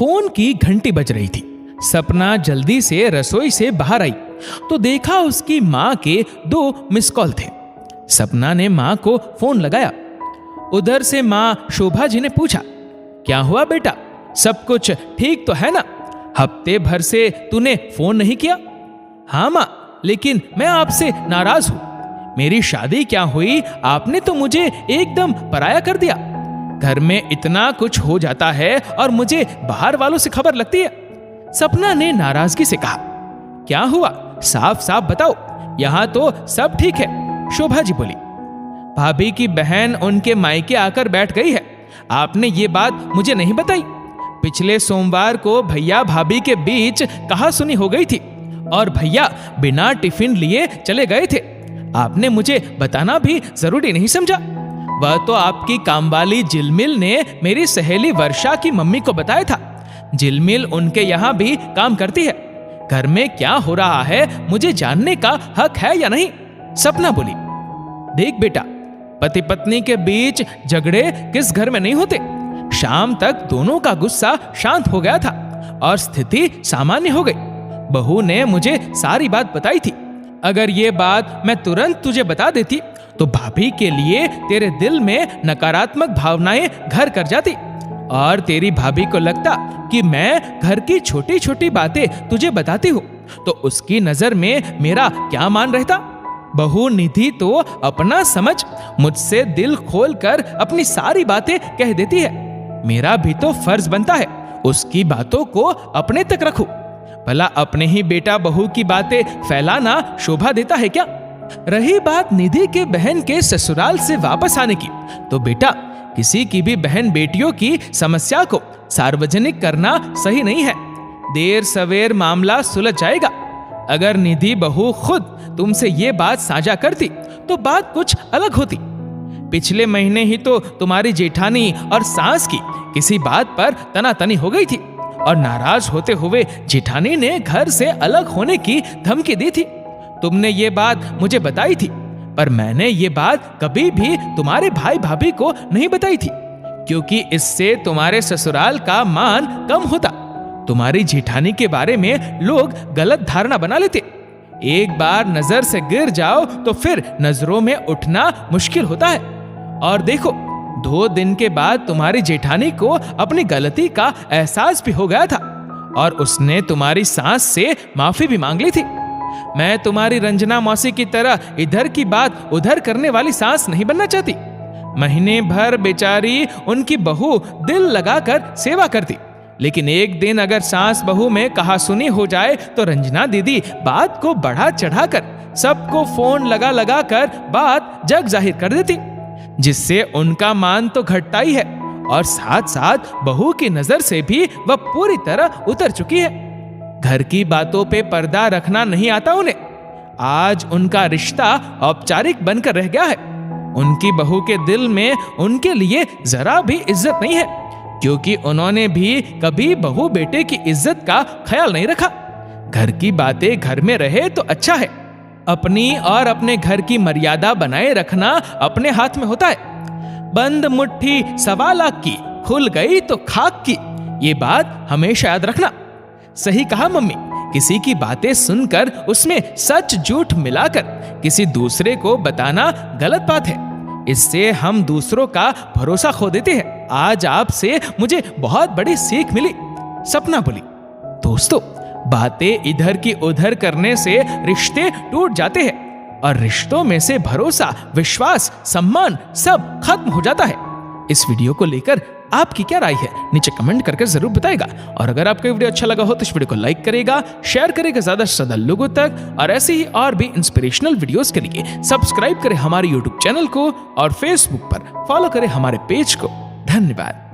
Phone की घंटी बज रही थी। सपना जल्दी से रसोई से बाहर आई तो देखा उसकी माँ के 2 मिस कॉल थे। सपना ने माँ को फोन लगाया। उधर से माँ शोभा जी ने पूछा, क्या हुआ बेटा, सब कुछ ठीक तो है ना? हफ्ते भर से तूने फोन नहीं किया। हाँ माँ, लेकिन मैं आपसे नाराज हूं। मेरी शादी क्या हुई, आपने तो मुझे एकदम पराया कर दिया। घर में इतना कुछ हो जाता है और मुझे बाहर वालों से खबर लगती है। सपना ने नाराजगी से कहा, क्या हुआ, साफ साफ बताओ, यहां तो सब ठीक है। शोभा जी बोली, भाभी की बहन उनके मायके आकर बैठ गई है। आपने ये बात मुझे नहीं बताई। पिछले सोमवार को भैया भाभी के बीच कहा सुनी हो गई थी और भैया बिना टिफिन लिए चले गए थे। आपने मुझे बताना भी जरूरी नहीं समझा। वह तो आपकी कामवाली जिलमिल ने मेरी सहेली वर्षा की मम्मी को बताया था। जिलमिल उनके यहाँ भी काम करती है। घर में क्या हो रहा है मुझे जानने का हक है या नहीं? सपना बोली, देख बेटा, पति पत्नी के बीच झगड़े किस घर में नहीं होते। शाम तक दोनों का गुस्सा शांत हो गया था और स्थिति सामान्य हो गई। बहू ने मुझे सारी बात बताई थी। अगर ये बात मैं तुरंत तुझे बता देती तो भाभी के लिए तेरे दिल में नकारात्मक भावनाएं घर कर जाती और तेरी भाभी को लगता कि मैं घर की छोटी छोटी बातें तुझे बताती हूँ तो उसकी नजर में मेरा क्या मान रहता। बहू निधि तो अपना समझ मुझसे दिल खोल कर अपनी सारी बातें कह देती है। मेरा भी तो फर्ज बनता है उसकी बातों को अपने तक रखूं। भला अपने ही बेटा बहू की बातें फैलाना शोभा देता है क्या? रही बात निधि के बहन के ससुराल से वापस आने की, तो बेटा किसी की भी बहन बेटियों की समस्या को सार्वजनिक करना सही नहीं है। देर सवेर मामला सुलझ जाएगा। अगर निधि बहू खुद तुमसे ये बात साझा करती तो बात कुछ अलग होती। पिछले महीने ही तो तुम्हारी जेठानी और सास की किसी बात पर तनातनी हो गई थी और नाराज होते हुए जेठानी ने घर से अलग होने की धमकी दी थी। तुमने ये बात मुझे बताई थी, पर मैंने ये बात कभी भी तुम्हारे भाई भाभी को नहीं बताई थी, क्योंकि इससे तुम्हारे ससुराल का मान कम होता। तुम्हारी जेठानी के बारे में लोग गलत धारणा बना लेते। एक बार नजर से गिर जाओ तो फिर नजरों में उठना मुश्किल होता है। और देखो, 2 दिन के बाद तुम्हारी जेठानी को अपनी गलती का एहसास भी हो गया था और उसने तुम्हारी सास से माफी भी मांग ली थी। मैं तुम्हारी रंजना मौसी की तरह इधर की बात उधर करने वाली सास नहीं बनना चाहती। महीने भर बेचारी उनकी बहू दिल लगाकर सेवा करती, लेकिन एक दिन अगर सास बहू में कहा सुनी हो जाए तो रंजना दीदी बात को बढ़ा चढ़ाकर सबको फोन लगा लगा कर बात जग जाहिर कर देती, जिससे उनका मान तो घटता ही है और साथ साथ बहू की नजर से भी वह पूरी तरह उतर चुकी है। घर की बातों पे पर्दा रखना नहीं आता उन्हें। आज उनका रिश्ता औपचारिक बनकर रह गया है। उनकी बहू के दिल में उनके लिए जरा भी इज्जत नहीं है, क्योंकि उन्होंने भी कभी बहू बेटे की इज्जत का ख्याल नहीं रखा। घर की बातें घर में रहे तो अच्छा है। अपनी और अपने घर की मर्यादा बनाए रखना अपने हाथ में होता है। बंद मुट्ठी 1.25 लाख की, खुल गई तो खाक की, ये बात हमेशा याद रखना। सही कहा मम्मी, किसी की बातें सुनकर उसमें सच झूठ मिलाकर किसी दूसरे को बताना गलत बात है। इससे हम दूसरों का भरोसा खो देते हैं। आज आपसे मुझे बहुत बड़ी सीख मिली। सपना बोली, दोस्तों, बातें इधर की उधर करने से रिश्ते टूट जाते हैं और रिश्तों में से भरोसा, विश्वास, सम्मान सब खत्म हो जाता है। इस वीडियो को लेकर आपकी क्या राय है नीचे कमेंट करके जरूर बताएगा। और अगर आपको वीडियो अच्छा लगा हो तो इस वीडियो को लाइक करेगा, शेयर करेगा ज्यादा से ज्यादा लोगों तक, और ऐसे ही और भी इंस्पिरेशनल वीडियोस के लिए सब्सक्राइब करें हमारे यूट्यूब चैनल को और फेसबुक पर फॉलो करें हमारे पेज को। धन्यवाद।